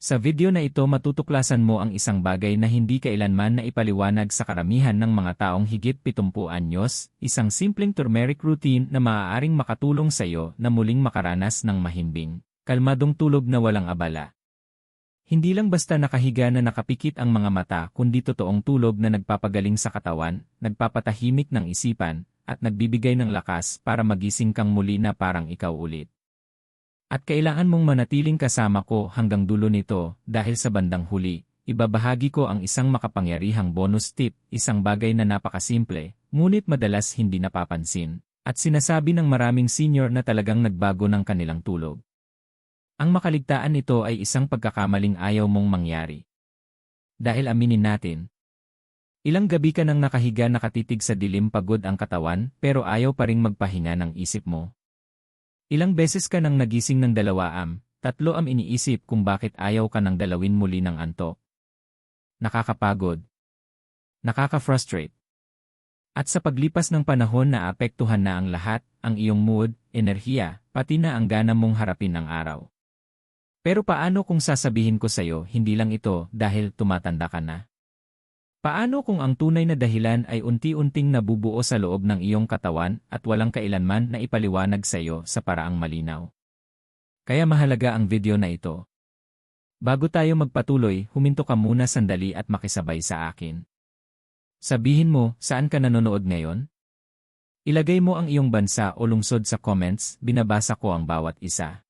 Sa video na ito matutuklasan mo ang isang bagay na hindi kailanman naipaliwanag sa karamihan ng mga taong higit 70 anyos, isang simpleng turmeric routine na maaaring makatulong sa iyo na muling makaranas ng mahimbing, kalmadong tulog na walang abala. Hindi lang basta nakahiga na nakapikit ang mga mata kundi totoong tulog na nagpapagaling sa katawan, nagpapatahimik ng isipan, at nagbibigay ng lakas para magising kang muli na parang ikaw ulit. At kailangan mong manatiling kasama ko hanggang dulo nito dahil sa bandang huli, ibabahagi ko ang isang makapangyarihang bonus tip, isang bagay na napakasimple, ngunit madalas hindi napapansin, at sinasabi ng maraming senior na talagang nagbago ng kanilang tulog. Ang makaligtaan nito ay isang pagkakamaling ayaw mong mangyari. Dahil aminin natin, ilang gabi ka nang nakahiga nakatitig sa dilim pagod ang katawan pero ayaw pa ring magpahinga ng isip mo. Ilang beses ka nang nagising ng 2 3 iniisip kung bakit ayaw ka nang dalawin muli ng antok. Nakakapagod. Nakaka-frustrate. At sa paglipas ng panahon naapektuhan na ang lahat, ang iyong mood, enerhiya, pati na ang gana mong harapin ang araw. Pero paano kung sasabihin ko sa'yo hindi lang ito dahil tumatanda ka na? Paano kung ang tunay na dahilan ay unti-unting nabubuo sa loob ng iyong katawan at walang kailanman na ipaliwanag sa iyo sa paraang malinaw? Kaya mahalaga ang video na ito. Bago tayo magpatuloy, huminto ka muna sandali at makisabay sa akin. Sabihin mo, saan ka nanonood ngayon? Ilagay mo ang iyong bansa o lungsod sa comments, binabasa ko ang bawat isa.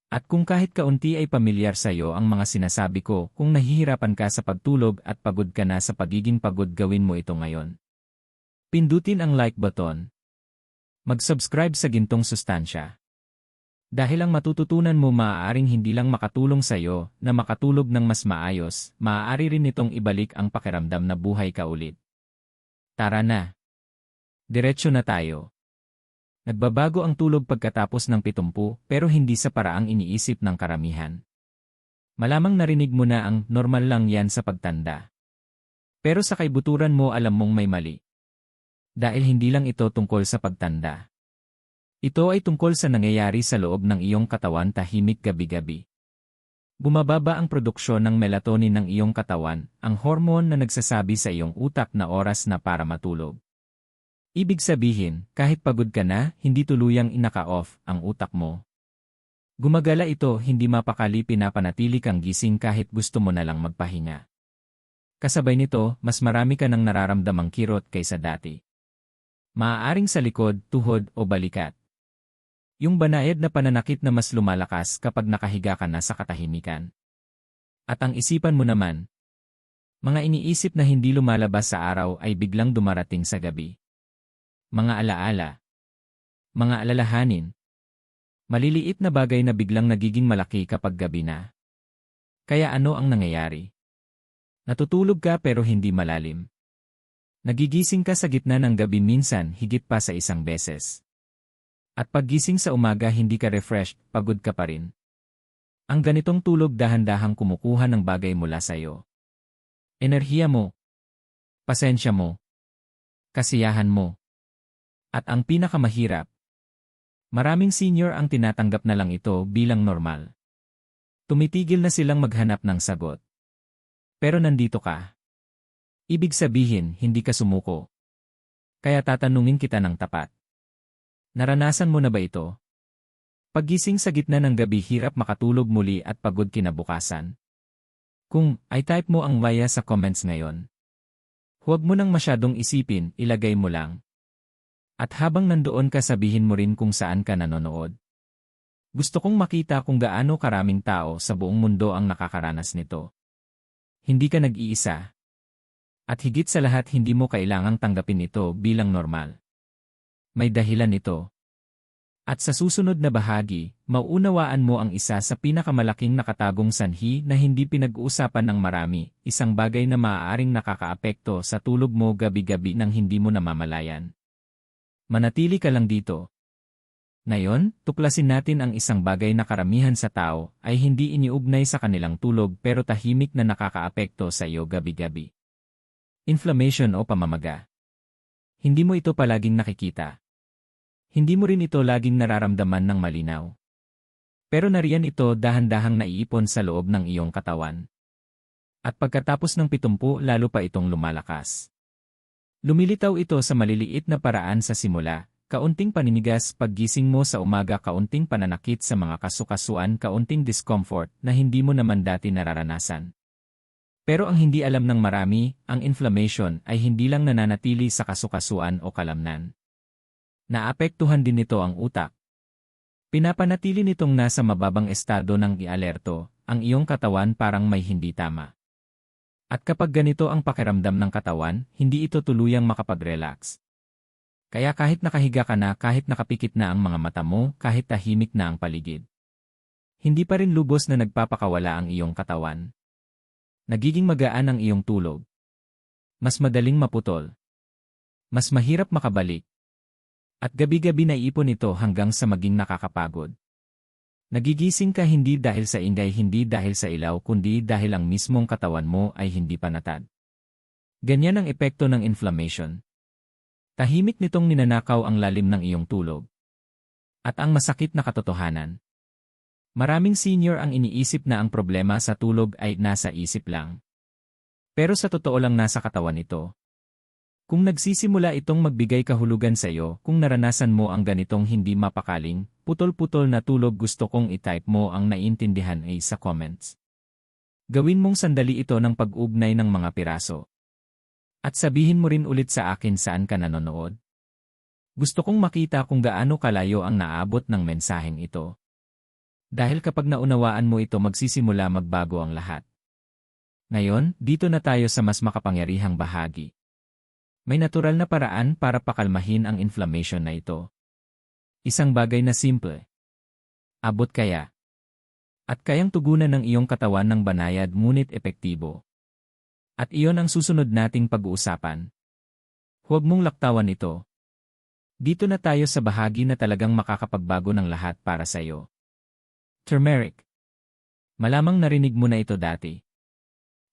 At kung kahit kaunti ay pamilyar sa iyo ang mga sinasabi ko, kung nahihirapan ka sa pagtulog at pagod ka na sa pagiging pagod gawin mo ito ngayon. Pindutin ang like button. Mag-subscribe sa gintong sustansya. Dahil ang matututunan mo maaaring hindi lang makatulong sa iyo na makatulog ng mas maayos, maaari rin itong ibalik ang pakiramdam na buhay ka ulit. Tara na. Diretso na tayo. Nagbabago ang tulog pagkatapos ng 70 pero hindi sa paraang iniisip ng karamihan. Malamang narinig mo na ang normal lang yan sa pagtanda. Pero sa kaibuturan mo alam mong may mali. Dahil hindi lang ito tungkol sa pagtanda. Ito ay tungkol sa nangyayari sa loob ng iyong katawan tahimik gabi-gabi. Bumababa ang produksyon ng melatonin ng iyong katawan, ang hormone na nagsasabi sa iyong utak na oras na para matulog. Ibig sabihin, kahit pagod ka na, hindi tuluyang inaka-off ang utak mo. Gumagala ito, hindi mapakali pinapanatili kang gising kahit gusto mo na lang magpahinga. Kasabay nito, mas marami ka nang nararamdamang kirot kaysa dati. Maaaring sa likod, tuhod o balikat. Yung banayad na pananakit na mas lumalakas kapag nakahiga ka na sa katahimikan. At ang isipan mo naman, mga iniisip na hindi lumalabas sa araw ay biglang dumarating sa gabi. Mga alaala. Mga alalahanin. Maliliit na bagay na biglang nagiging malaki kapag gabi na. Kaya ano ang nangyayari? Natutulog ka pero hindi malalim. Nagigising ka sa gitna ng gabi minsan higit pa sa isang beses. At paggising sa umaga hindi ka refreshed, pagod ka pa rin. Ang ganitong tulog dahan-dahang kumukuha ng bagay mula sa iyo. Enerhiya mo. Pasensya mo. Kasiyahan mo. At ang pinakamahirap, maraming senior ang tinatanggap na lang ito bilang normal. Tumitigil na silang maghanap ng sagot. Pero nandito ka. Ibig sabihin, hindi ka sumuko. Kaya tatanungin kita ng tapat. Naranasan mo na ba ito? Paggising sa gitna ng gabi hirap makatulog muli at pagod kinabukasan. Kung ay type mo ang via sa comments ngayon. Huwag mo nang masyadong isipin, ilagay mo lang. At habang nandoon ka sabihin mo rin kung saan ka nanonood. Gusto kong makita kung gaano karaming tao sa buong mundo ang nakakaranas nito. Hindi ka nag-iisa. At higit sa lahat hindi mo kailangang tanggapin ito bilang normal. May dahilan ito. At sa susunod na bahagi, mauunawaan mo ang isa sa pinakamalaking nakatagong sanhi na hindi pinag-uusapan ng marami, isang bagay na maaaring nakakaapekto sa tulog mo gabi-gabi nang hindi mo namamalayan. Manatili ka lang dito. Ngayon, tuklasin natin ang isang bagay na karamihan sa tao ay hindi iniugnay sa kanilang tulog pero tahimik na nakakaapekto sa iyo gabi-gabi. Inflammation o pamamaga. Hindi mo ito palaging nakikita. Hindi mo rin ito laging nararamdaman ng malinaw. Pero nariyan ito dahan-dahang naiipon sa loob ng iyong katawan. At pagkatapos ng 70 lalo pa itong lumalakas. Lumilitaw ito sa maliliit na paraan sa simula, kaunting paninigas paggising mo sa umaga, kaunting pananakit sa mga kasukasuan, kaunting discomfort na hindi mo naman dati nararanasan. Pero ang hindi alam ng marami, ang inflammation ay hindi lang nananatili sa kasukasuan o kalamnan. Naapektuhan din nito ang utak. Pinapanatili nitong nasa mababang estado ng i-alerto, ang iyong katawan parang may hindi tama. At kapag ganito ang pakiramdam ng katawan, hindi ito tuluyang makapag-relax. Kaya kahit nakahiga ka na, kahit nakapikit na ang mga mata mo, kahit tahimik na ang paligid, hindi pa rin lubos na nagpapakawala ang iyong katawan. Nagiging magaan ang iyong tulog. Mas madaling maputol. Mas mahirap makabalik. At gabi-gabi naiipon ito hanggang sa maging nakakapagod. Nagigising ka hindi dahil sa ingay, hindi dahil sa ilaw, kundi dahil ang mismong katawan mo ay hindi panatag. Ganyan ang epekto ng inflammation. Tahimik nitong ninanakaw ang lalim ng iyong tulog. At ang masakit na katotohanan, maraming senior ang iniisip na ang problema sa tulog ay nasa isip lang. Pero sa totoo lang nasa katawan ito. Kung nagsisimula itong magbigay kahulugan sa iyo, kung naranasan mo ang ganitong hindi mapakaling, putol-putol na tulog, gusto kong i-type mo ang naiintindihan ay sa comments. Gawin mong sandali ito ng pag-ugnay ng mga piraso. At sabihin mo rin ulit sa akin saan ka nanonood. Gusto kong makita kung gaano kalayo ang naabot ng mensaheng ito. Dahil kapag naunawaan mo ito, magsisimula magbago ang lahat. Ngayon, dito na tayo sa mas makapangyarihang bahagi. May natural na paraan para pakalmahin ang inflammation na ito. Isang bagay na simple. Abot kaya. At kayang tugunan ng iyong katawan ng banayad ngunit epektibo. At iyon ang susunod nating pag-uusapan. Huwag mong laktawan ito. Dito na tayo sa bahagi na talagang makakapagbago ng lahat para sa iyo. Turmeric. Malamang narinig mo na ito dati.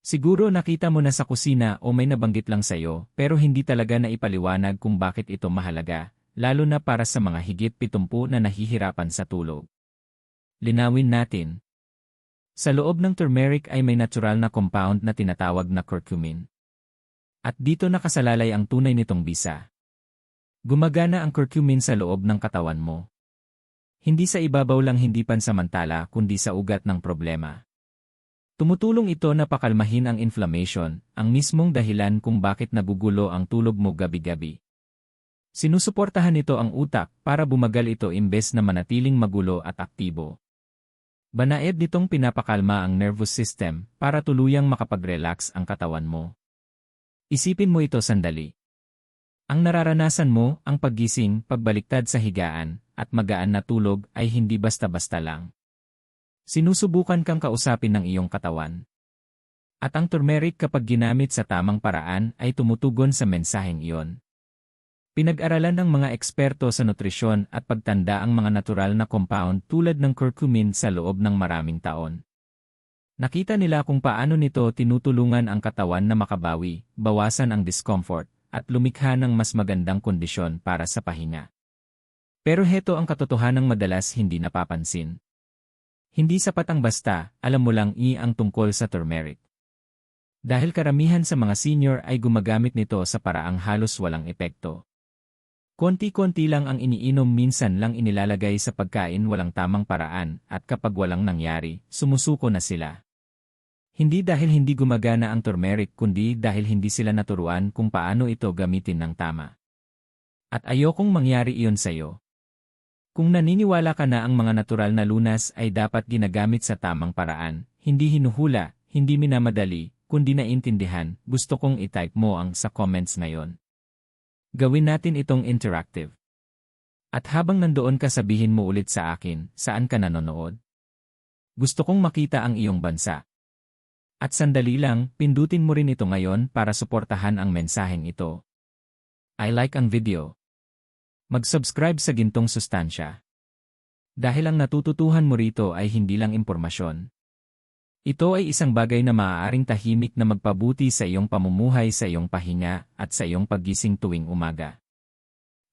Siguro nakita mo na sa kusina o may nabanggit lang sa iyo, pero hindi talaga naipaliwanag kung bakit ito mahalaga, lalo na para sa mga higit 70 na nahihirapan sa tulog. Linawin natin. Sa loob ng turmeric ay may natural na compound na tinatawag na curcumin. At dito nakasalalay ang tunay nitong bisa. Gumagana ang curcumin sa loob ng katawan mo. Hindi sa ibabaw lang, hindi pansamantala, kundi sa ugat ng problema. Tumutulong ito na pakalmahin ang inflammation, ang mismong dahilan kung bakit nagugulo ang tulog mo gabi-gabi. Sinusuportahan nito ang utak para bumagal ito imbes na manatiling magulo at aktibo. Banaed nitong pinapakalma ang nervous system para tuluyang makapag-relax ang katawan mo. Isipin mo ito sandali. Ang nararanasan mo, ang paggising, pagbaliktad sa higaan, at magaan na tulog ay hindi basta-basta lang. Sinusubukan kang kausapin ng iyong katawan. At ang turmeric kapag ginamit sa tamang paraan ay tumutugon sa mensaheng iyon. Pinag-aralan ng mga eksperto sa nutrisyon at pagtanda ang mga natural na compound tulad ng curcumin sa loob ng maraming taon. Nakita nila kung paano nito tinutulungan ang katawan na makabawi, bawasan ang discomfort, at lumikha ng mas magandang kondisyon para sa pahinga. Pero heto ang katotohanang madalas hindi napapansin. Hindi sapat ang basta, alam mo lang ang tungkol sa turmeric. Dahil karamihan sa mga senior ay gumagamit nito sa paraang halos walang epekto. Konti-konti lang ang iniinom, minsan lang inilalagay sa pagkain, walang tamang paraan, at kapag walang nangyari, sumusuko na sila. Hindi dahil hindi gumagana ang turmeric, kundi dahil hindi sila naturuan kung paano ito gamitin ng tama. At ayokong mangyari iyon sa iyo. Kung naniniwala ka na ang mga natural na lunas ay dapat ginagamit sa tamang paraan, hindi hinuhula, hindi minamadali, kundi naintindihan, gusto kong i-type mo ang sa comments ngayon. Gawin natin itong interactive. At habang nandoon ka, sabihin mo ulit sa akin, saan ka nanonood? Gusto kong makita ang iyong bansa. At sandali lang, pindutin mo rin ito ngayon para suportahan ang mensaheng ito. I like ang video. Mag-subscribe sa gintong sustansya. Dahil ang natututuhan mo rito ay hindi lang impormasyon. Ito ay isang bagay na maaaring tahimik na magpabuti sa iyong pamumuhay, sa iyong pahinga, at sa iyong paggising tuwing umaga.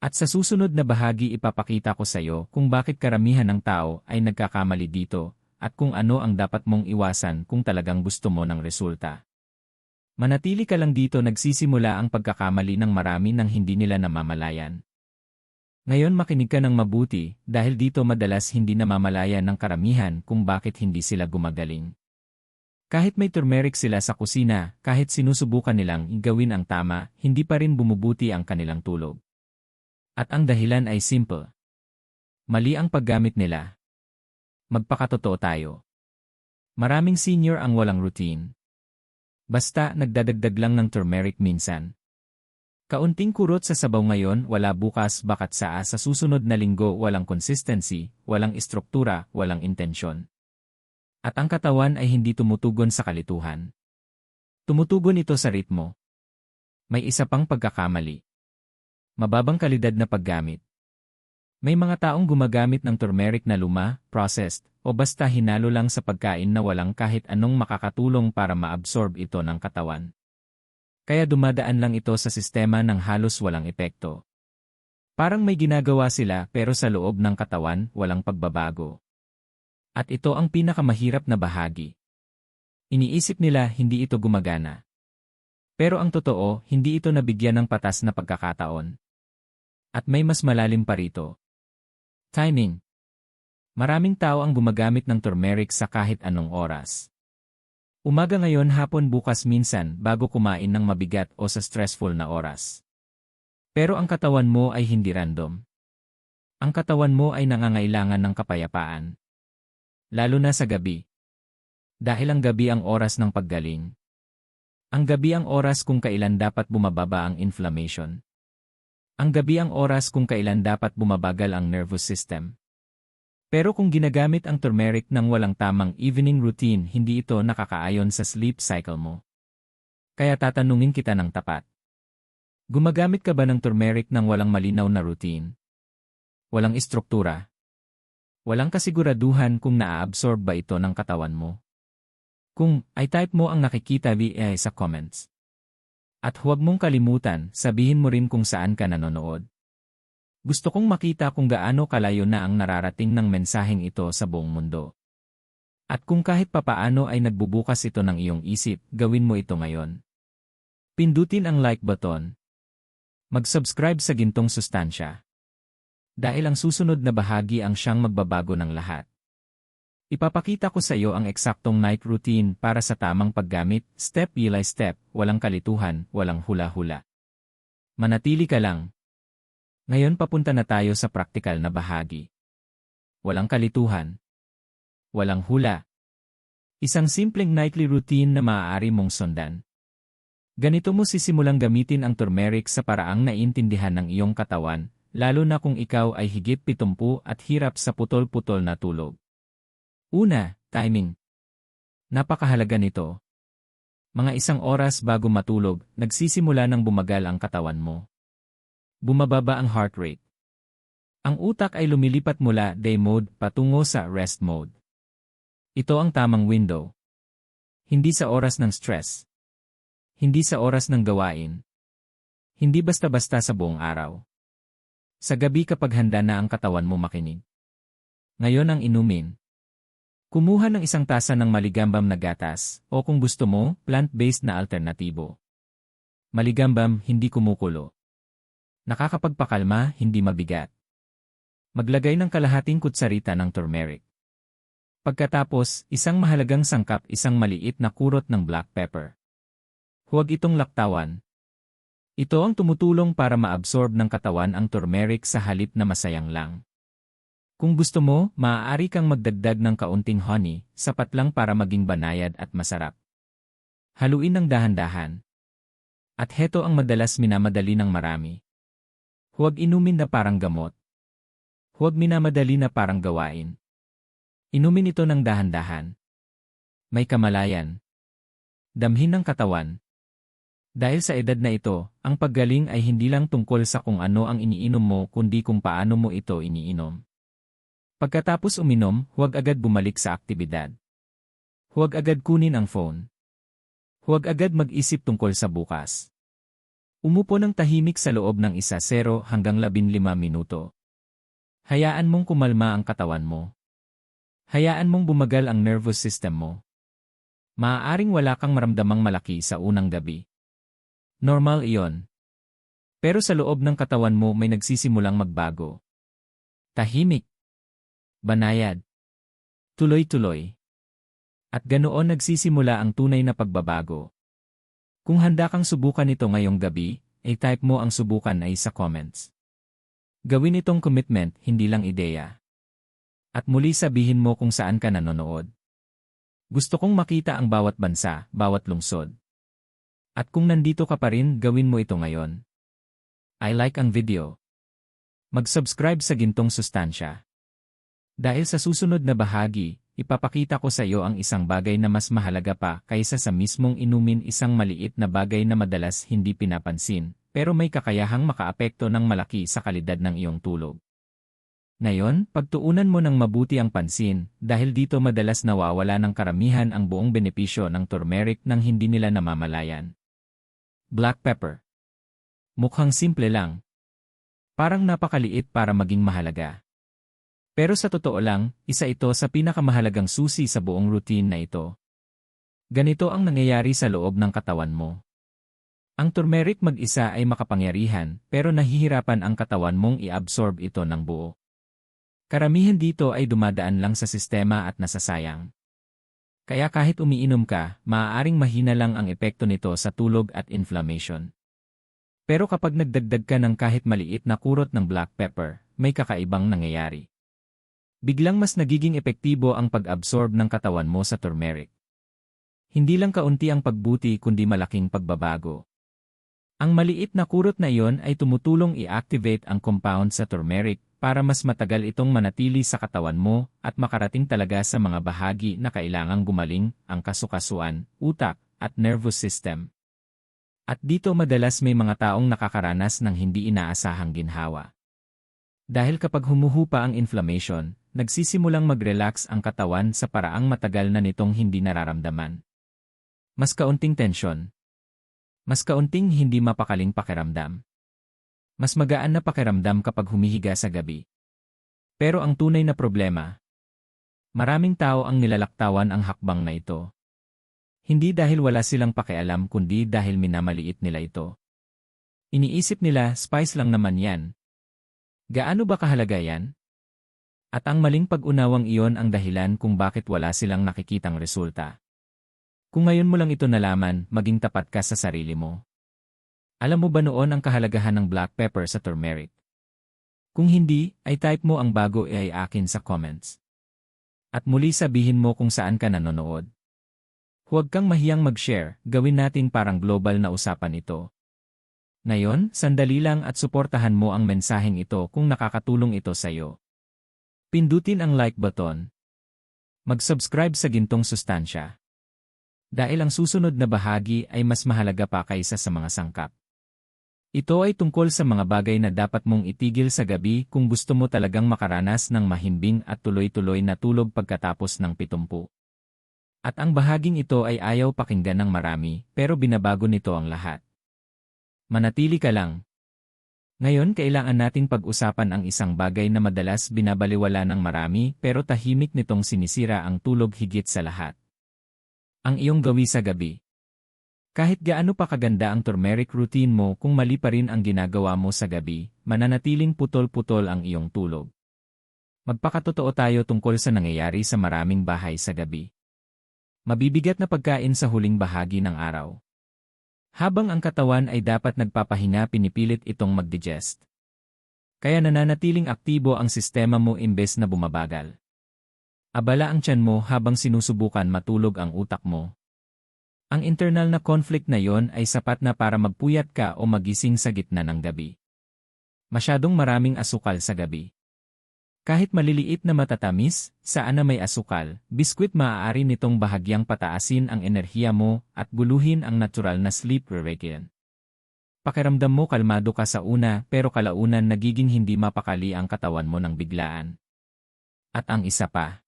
At sa susunod na bahagi ipapakita ko sa iyo kung bakit karamihan ng tao ay nagkakamali dito at kung ano ang dapat mong iwasan kung talagang gusto mo ng resulta. Manatili ka lang dito, nagsisimula ang pagkakamali ng marami nang hindi nila namamalayan. Ngayon makinig ka ng mabuti dahil dito madalas hindi namamalayan ng karamihan kung bakit hindi sila gumagaling. Kahit may turmeric sila sa kusina, kahit sinusubukan nilang gawin ang tama, hindi pa rin bumubuti ang kanilang tulog. At ang dahilan ay simple. Mali ang paggamit nila. Magpakatotoo tayo. Maraming senior ang walang routine. Basta nagdadagdag lang ng turmeric minsan. Kaunting kurot sa sabaw ngayon, wala bukas, bakat sa susunod na linggo, walang consistency, walang istruktura, walang intensyon. At ang katawan ay hindi tumutugon sa kalituhan. Tumutugon ito sa ritmo. May isa pang pagkakamali. Mababang kalidad na paggamit. May mga taong gumagamit ng turmeric na luma, processed, o basta hinalo lang sa pagkain na walang kahit anong makakatulong para ma-absorb ito ng katawan. Kaya dumadaan lang ito sa sistema ng halos walang epekto. Parang may ginagawa sila pero sa loob ng katawan walang pagbabago. At ito ang pinakamahirap na bahagi. Iniisip nila hindi ito gumagana. Pero ang totoo, hindi ito nabigyan ng patas na pagkakataon. At may mas malalim pa rito. Timing. Maraming tao ang gumagamit ng turmeric sa kahit anong oras. Umaga ngayon, hapon, bukas, minsan bago kumain ng mabigat o sa stressful na oras. Pero ang katawan mo ay hindi random. Ang katawan mo ay nangangailangan ng kapayapaan. Lalo na sa gabi. Dahil ang gabi ang oras ng paggaling. Ang gabi ang oras kung kailan dapat bumababa ang inflammation. Ang gabi ang oras kung kailan dapat bumabagal ang nervous system. Pero kung ginagamit ang turmeric ng walang tamang evening routine, hindi ito nakakaayon sa sleep cycle mo. Kaya tatanungin kita ng tapat. Gumagamit ka ba ng turmeric ng walang malinaw na routine? Walang istruktura? Walang kasiguraduhan kung naa-absorb ba ito ng katawan mo? Kung ay type mo ang nakikita via sa comments. At huwag mong kalimutan, sabihin mo rin kung saan ka nanonood. Gusto kong makita kung gaano kalayo na ang nararating ng mensaheng ito sa buong mundo. At kung kahit papaano ay nagbubukas ito ng iyong isip, gawin mo ito ngayon. Pindutin ang like button. Mag-subscribe sa gintong sustansya. Dahil ang susunod na bahagi ang siyang magbabago ng lahat. Ipapakita ko sa iyo ang eksaktong night routine para sa tamang paggamit, step by step, walang kalituhan, walang hula-hula. Manatili ka lang. Ngayon papunta na tayo sa praktikal na bahagi. Walang kalituhan. Walang hula. Isang simpleng nightly routine na maaari mong sundan. Ganito mo sisimulang gamitin ang turmeric sa paraang naiintindihan ng iyong katawan, lalo na kung ikaw ay higit 70 at hirap sa putol-putol na tulog. Una, timing. Napakahalaga nito. Mga 1 oras bago matulog, nagsisimula ng bumagal ang katawan mo. Bumababa ang heart rate. Ang utak ay lumilipat mula day mode patungo sa rest mode. Ito ang tamang window. Hindi sa oras ng stress. Hindi sa oras ng gawain. Hindi basta-basta sa buong araw. Sa gabi kapag handa na ang katawan mo makinig. Ngayon ang inumin. Kumuha ng 1 tasa ng maligambam na gatas, o kung gusto mo, plant-based na alternatibo. Maligambam, hindi kumukulo. Nakakapagpakalma, hindi mabigat. Maglagay ng kalahating kutsarita ng turmeric. Pagkatapos, 1 mahalagang sangkap, 1 maliit na kurot ng black pepper. Huwag itong laktawan. Ito ang tumutulong para ma-absorb ng katawan ang turmeric sa halip na masayang lang. Kung gusto mo, maaari kang magdagdag ng kaunting honey, sapat lang para maging banayad at masarap. Haluin ng dahan-dahan. At heto ang madalas minamadali ng marami. Huwag inumin na parang gamot. Huwag minamadali na parang gawain. Inumin ito ng dahan-dahan. May kamalayan. Damhin ng katawan. Dahil sa edad na ito, ang paggaling ay hindi lang tungkol sa kung ano ang iniinom mo kundi kung paano mo ito iniinom. Pagkatapos uminom, huwag agad bumalik sa aktibidad. Huwag agad kunin ang phone. Huwag agad mag-isip tungkol sa bukas. Umupo ng tahimik sa loob ng 0 hanggang 15 minuto. Hayaan mong kumalma ang katawan mo. Hayaan mong bumagal ang nervous system mo. Maaaring wala kang maramdamang malaki sa unang gabi. Normal iyon. Pero sa loob ng katawan mo may nagsisimulang magbago. Tahimik. Banayad. Tuloy-tuloy. At ganoon nagsisimula ang tunay na pagbabago. Kung handa kang subukan ito ngayong gabi, i-type mo ang subukan ay sa comments. Gawin itong commitment, hindi lang ideya. At muli sabihin mo kung saan ka nanonood. Gusto kong makita ang bawat bansa, bawat lungsod. At kung nandito ka pa rin, gawin mo ito ngayon. I like ang video. Mag-subscribe sa Gintong Sustansya. Dahil sa susunod na bahagi, ipapakita ko sa iyo ang isang bagay na mas mahalaga pa kaysa sa mismong inumin, isang maliit na bagay na madalas hindi pinapansin, pero may kakayahang makaapekto ng malaki sa kalidad ng iyong tulog. Ngayon, pagtuunan mo ng mabuti ang pansin, dahil dito madalas nawawala ng karamihan ang buong benepisyo ng turmeric nang hindi nila namamalayan. Black pepper. Mukhang simple lang. Parang napakaliit para maging mahalaga. Pero sa totoo lang, isa ito sa pinakamahalagang susi sa buong routine na ito. Ganito ang nangyayari sa loob ng katawan mo. Ang turmeric mag-isa ay makapangyarihan, pero nahihirapan ang katawan mong i-absorb ito ng buo. Karamihan dito ay dumadaan lang sa sistema at nasasayang. Kaya kahit umiinom ka, maaaring mahina lang ang epekto nito sa tulog at inflammation. Pero kapag nagdagdag ka ng kahit maliit na kurot ng black pepper, may kakaibang nangyayari. Biglang mas nagiging epektibo ang pag-absorb ng katawan mo sa turmeric. Hindi lang kaunti ang pagbuti kundi malaking pagbabago. Ang maliit na kurot na iyon ay tumutulong i-activate ang compound sa turmeric para mas matagal itong manatili sa katawan mo at makarating talaga sa mga bahagi na kailangang gumaling, ang kasukasuan, utak, at nervous system. At dito madalas may mga taong nakakaranas ng hindi inaasahang ginhawa. Dahil kapag humuhupa ang inflammation, nagsisimulang mag-relax ang katawan sa paraang matagal na nitong hindi nararamdaman. Mas kaunting tensyon. Mas kaunting hindi mapakaling pakiramdam. Mas magaan na pakiramdam kapag humihiga sa gabi. Pero ang tunay na problema, maraming tao ang nilalaktawan ang hakbang na ito. Hindi dahil wala silang pakialam kundi dahil minamaliit nila ito. Iniisip nila, spice lang naman yan. Gaano ba kahalaga yan? At ang maling pag-unawang iyon ang dahilan kung bakit wala silang nakikitang resulta. Kung ngayon mo lang ito nalaman, maging tapat ka sa sarili mo. Alam mo ba noon ang kahalagahan ng black pepper sa turmeric? Kung hindi, ay type mo ang bago ay akin sa comments. At muli sabihin mo kung saan ka nanonood. Huwag kang mahiyang mag-share, gawin natin parang global na usapan ito. Ngayon, sandali lang at suportahan mo ang mensaheng ito kung nakakatulong ito sa iyo. Pindutin ang like button. Mag-subscribe sa Gintong Sustansya. Dahil ang susunod na bahagi ay mas mahalaga pa kaysa sa mga sangkap. Ito ay tungkol sa mga bagay na dapat mong itigil sa gabi kung gusto mo talagang makaranas ng mahimbing at tuloy-tuloy na tulog pagkatapos ng 70. At ang bahaging ito ay ayaw pakinggan ng marami, pero binabago nito ang lahat. Manatili ka lang. Ngayon kailangan nating pag-usapan ang isang bagay na madalas binabaliwala ng marami pero tahimik nitong sinisira ang tulog higit sa lahat. Ang iyong gawi sa gabi. Kahit gaano pa kaganda ang turmeric routine mo kung mali pa rin ang ginagawa mo sa gabi, mananatiling putol-putol ang iyong tulog. Magpakatotoo tayo tungkol sa nangyayari sa maraming bahay sa gabi. Mabibigat na pagkain sa huling bahagi ng araw. Habang ang katawan ay dapat nagpapahinga, pinipilit itong mag-digest. Kaya nananatiling aktibo ang sistema mo imbes na bumabagal. Abala ang tiyan mo habang sinusubukan matulog ang utak mo. Ang internal na conflict na yon ay sapat na para magpuyat ka o magising sa gitna ng gabi. Masyadong maraming asukal sa gabi. Kahit maliliit na matatamis, saan na may asukal, biskwit maaari nitong bahagyang pataasin ang enerhiya mo at guluhin ang natural na sleep regimen. Pakiramdam mo kalmado ka sa una pero kalaunan nagiging hindi mapakali ang katawan mo ng biglaan. At ang isa pa.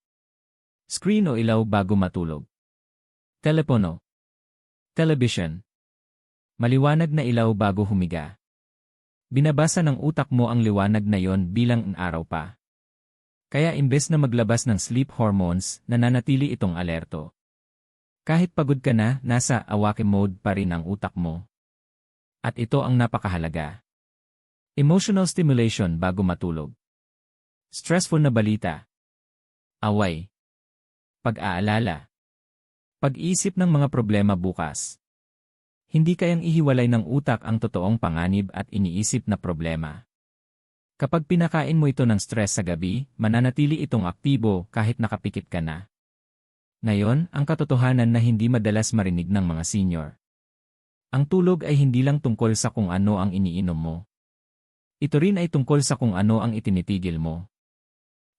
Screen o ilaw bago matulog. Telepono. Television. Maliwanag na ilaw bago humiga. Binabasa ng utak mo ang liwanag na yon bilang ang araw pa. Kaya imbes na maglabas ng sleep hormones, nananatili itong alerto. Kahit pagod ka na, nasa awake mode pa rin ang utak mo. At ito ang napakahalaga. Emotional stimulation bago matulog. Stressful na balita. Away. Pag-aalala. Pag-isip ng mga problema bukas. Hindi kayang ihiwalay ng utak ang totoong panganib at iniisip na problema. Kapag pinakain mo ito ng stress sa gabi, mananatili itong aktibo kahit nakapikit ka na. Ngayon, ang katotohanan na hindi madalas marinig ng mga senior. Ang tulog ay hindi lang tungkol sa kung ano ang iniinom mo. Ito rin ay tungkol sa kung ano ang itinitigil mo.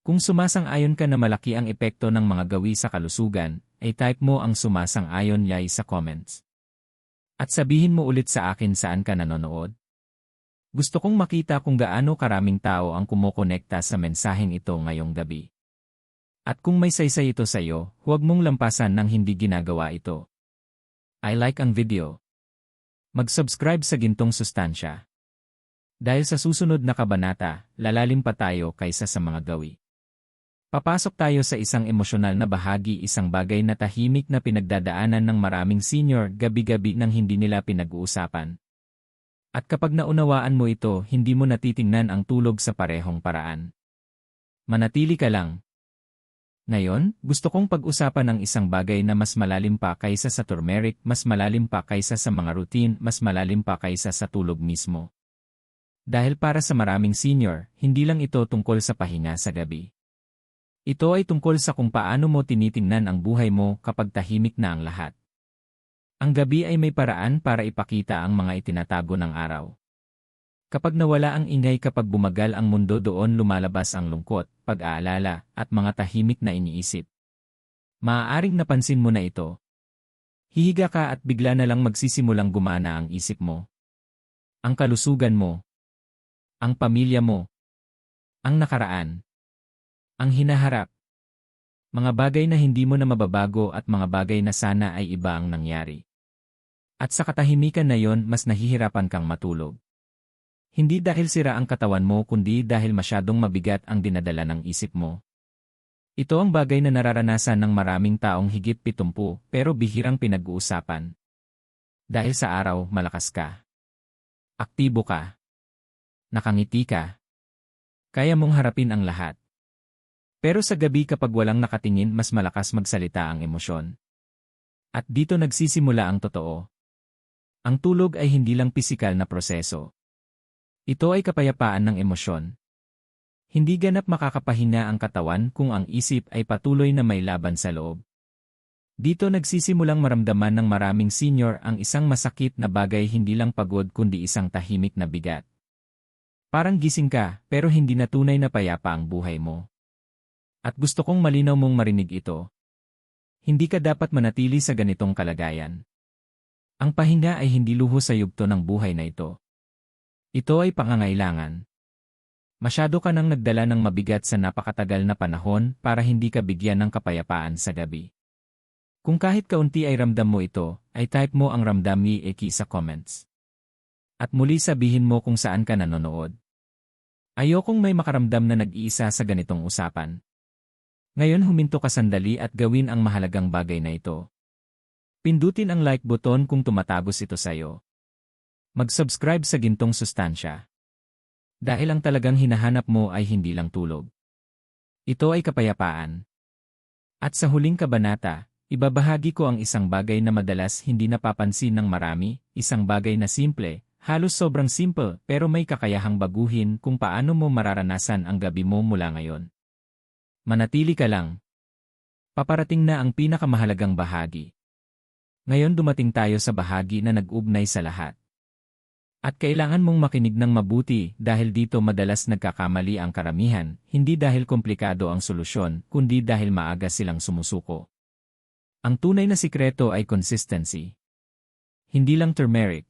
Kung sumasang-ayon ka na malaki ang epekto ng mga gawi sa kalusugan, ay type mo ang sumasang-ayon yay sa comments. At sabihin mo ulit sa akin saan ka nanonood. Gusto kong makita kung gaano karaming tao ang kumokonekta sa mensaheng ito ngayong gabi. At kung may saysay ito sa iyo, huwag mong lampasan nang hindi ginagawa ito. I like ang video. Mag-subscribe sa Gintong Sustansya. Dahil sa susunod na kabanata, lalalim pa tayo kaysa sa mga gawi. Papasok tayo sa isang emosyonal na bahagi, isang bagay na tahimik na pinagdadaanan ng maraming senior gabi-gabi nang hindi nila pinag-uusapan. At kapag naunawaan mo ito, hindi mo natitingnan ang tulog sa parehong paraan. Manatili ka lang. Ngayon, gusto kong pag-usapan ang isang bagay na mas malalim pa kaysa sa turmeric, mas malalim pa kaysa sa mga routine, mas malalim pa kaysa sa tulog mismo. Dahil para sa maraming senior, hindi lang ito tungkol sa pahinga sa gabi. Ito ay tungkol sa kung paano mo tinitingnan ang buhay mo kapag tahimik na ang lahat. Ang gabi ay may paraan para ipakita ang mga itinatago ng araw. Kapag nawala ang ingay, kapag bumagal ang mundo, doon lumalabas ang lungkot, pag-aalala, at mga tahimik na iniisip. Maaaring napansin mo na ito. Hihiga ka at bigla na lang magsisimulang gumana ang isip mo. Ang kalusugan mo. Ang pamilya mo. Ang nakaraan. Ang hinaharap. Mga bagay na hindi mo na mababago at mga bagay na sana ay iba ang nangyari. At sa katahimikan na yon, mas nahihirapan kang matulog. Hindi dahil sira ang katawan mo, kundi dahil masyadong mabigat ang dinadala ng isip mo. Ito ang bagay na nararanasan ng maraming taong higit 70 pero bihirang pinag-uusapan. Dahil sa araw, malakas ka. Aktibo ka. Nakangiti ka. Kaya mong harapin ang lahat. Pero sa gabi, kapag walang nakatingin, mas malakas magsalita ang emosyon. At dito nagsisimula ang totoo. Ang tulog ay hindi lang pisikal na proseso. Ito ay kapayapaan ng emosyon. Hindi ganap makakapahinga ang katawan kung ang isip ay patuloy na may laban sa loob. Dito nagsisimulang maramdaman ng maraming senior ang isang masakit na bagay, hindi lang pagod kundi isang tahimik na bigat. Parang gising ka, pero hindi na tunay na payapa ang buhay mo. At gusto kong malinaw mong marinig ito. Hindi ka dapat manatili sa ganitong kalagayan. Ang pahinga ay hindi luho sa yugto ng buhay na ito. Ito ay pangangailangan. Masyado ka nang nagdala ng mabigat sa napakatagal na panahon para hindi ka bigyan ng kapayapaan sa gabi. Kung kahit kaunti ay ramdam mo ito, ay type mo ang ramdam ni Eki sa comments. At muli sabihin mo kung saan ka nanonood. Ayokong may makaramdam na nag-iisa sa ganitong usapan. Ngayon huminto ka sandali at gawin ang mahalagang bagay na ito. Pindutin ang like button kung tumatagos ito sa'yo. Mag-subscribe sa Gintong Sustansya. Dahil ang talagang hinahanap mo ay hindi lang tulog. Ito ay kapayapaan. At sa huling kabanata, ibabahagi ko ang isang bagay na madalas hindi napapansin ng marami, isang bagay na simple, halos sobrang simple, pero may kakayahang baguhin kung paano mo mararanasan ang gabi mo mula ngayon. Manatili ka lang. Paparating na ang pinakamahalagang bahagi. Ngayon dumating tayo sa bahagi na nag-ugnay sa lahat. At kailangan mong makinig ng mabuti dahil dito madalas nagkakamali ang karamihan, hindi dahil komplikado ang solusyon, kundi dahil maaga silang sumusuko. Ang tunay na sikreto ay consistency. Hindi lang turmeric.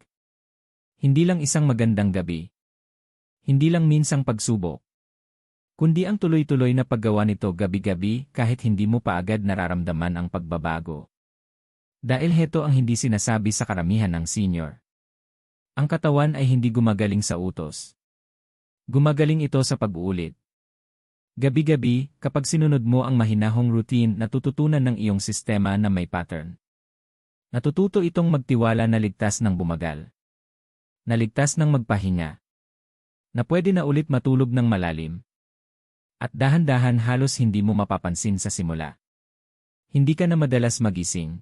Hindi lang isang magandang gabi. Hindi lang minsang pagsubok. Kundi ang tuloy-tuloy na paggawa nito gabi-gabi kahit hindi mo pa agad nararamdaman ang pagbabago. Dahil heto ang hindi sinasabi sa karamihan ng senior. Ang katawan ay hindi gumagaling sa utos. Gumagaling ito sa pag-uulit. Gabi-gabi, kapag sinunod mo ang mahinahong routine, natututunan ng iyong sistema na may pattern. Natututo itong magtiwala na ligtas ng bumagal. Na ligtas ng magpahinga. Na pwede na ulit matulog ng malalim. At dahan-dahan halos hindi mo mapapansin sa simula. Hindi ka na madalas magising.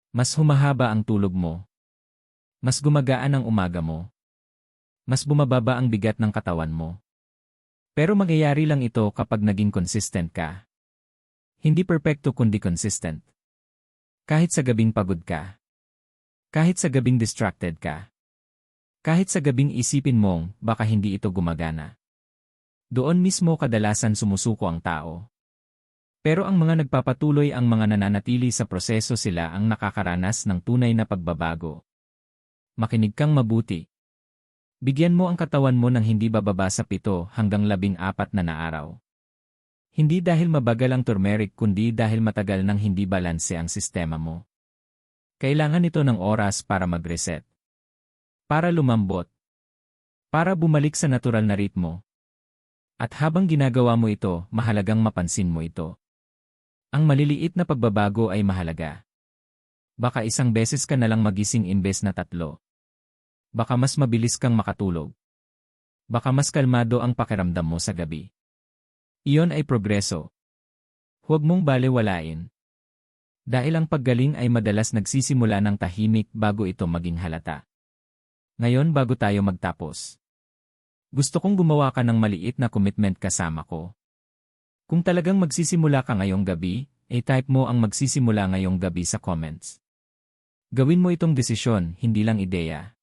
Mas humahaba ang tulog mo. Mas gumagaan ang umaga mo. Mas bumababa ang bigat ng katawan mo. Pero mangyayari lang ito kapag naging consistent ka. Hindi perpekto kundi consistent. Kahit sa gabing pagod ka. Kahit sa gabing distracted ka. Kahit sa gabing isipin mong baka hindi ito gumagana. Doon mismo kadalasan sumusuko ang tao. Pero ang mga nagpapatuloy, ang mga nananatili sa proseso, sila ang nakakaranas ng tunay na pagbabago. Makinig kang mabuti. Bigyan mo ang katawan mo ng hindi bababa sa 7 hanggang 14 na araw. Hindi dahil mabagal ang turmeric kundi dahil matagal nang hindi balanse ang sistema mo. Kailangan ito ng oras para mag-reset. Para lumambot. Para bumalik sa natural na ritmo. At habang ginagawa mo ito, mahalagang mapansin mo ito. Ang maliliit na pagbabago ay mahalaga. Baka isang beses ka nalang magising imbes na 3. Baka mas mabilis kang makatulog. Baka mas kalmado ang pakiramdam mo sa gabi. Iyon ay progreso. Huwag mong balewalain. Dahil ang paggaling ay madalas nagsisimula ng tahimik bago ito maging halata. Ngayon, bago tayo magtapos, gusto kong gumawa ka ng maliit na commitment kasama ko. Kung talagang magsisimula ka ngayong gabi, type mo ang magsisimula ngayong gabi sa comments. Gawin mo itong desisyon, hindi lang ideya.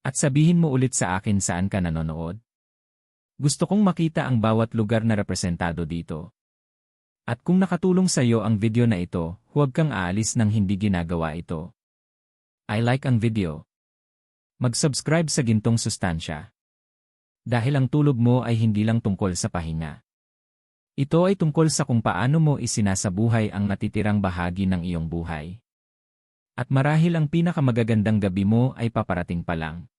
At sabihin mo ulit sa akin saan ka nanonood. Gusto kong makita ang bawat lugar na representado dito. At kung nakatulong sa iyo ang video na ito, huwag kang aalis nang hindi ginagawa ito. I like ang video. Mag-subscribe sa Gintong Sustansya. Dahil ang tulog mo ay hindi lang tungkol sa pahinga. Ito ay tungkol sa kung paano mo isinasabuhay ang natitirang bahagi ng iyong buhay. At marahil ang pinakamagagandang gabi mo ay paparating pa lang.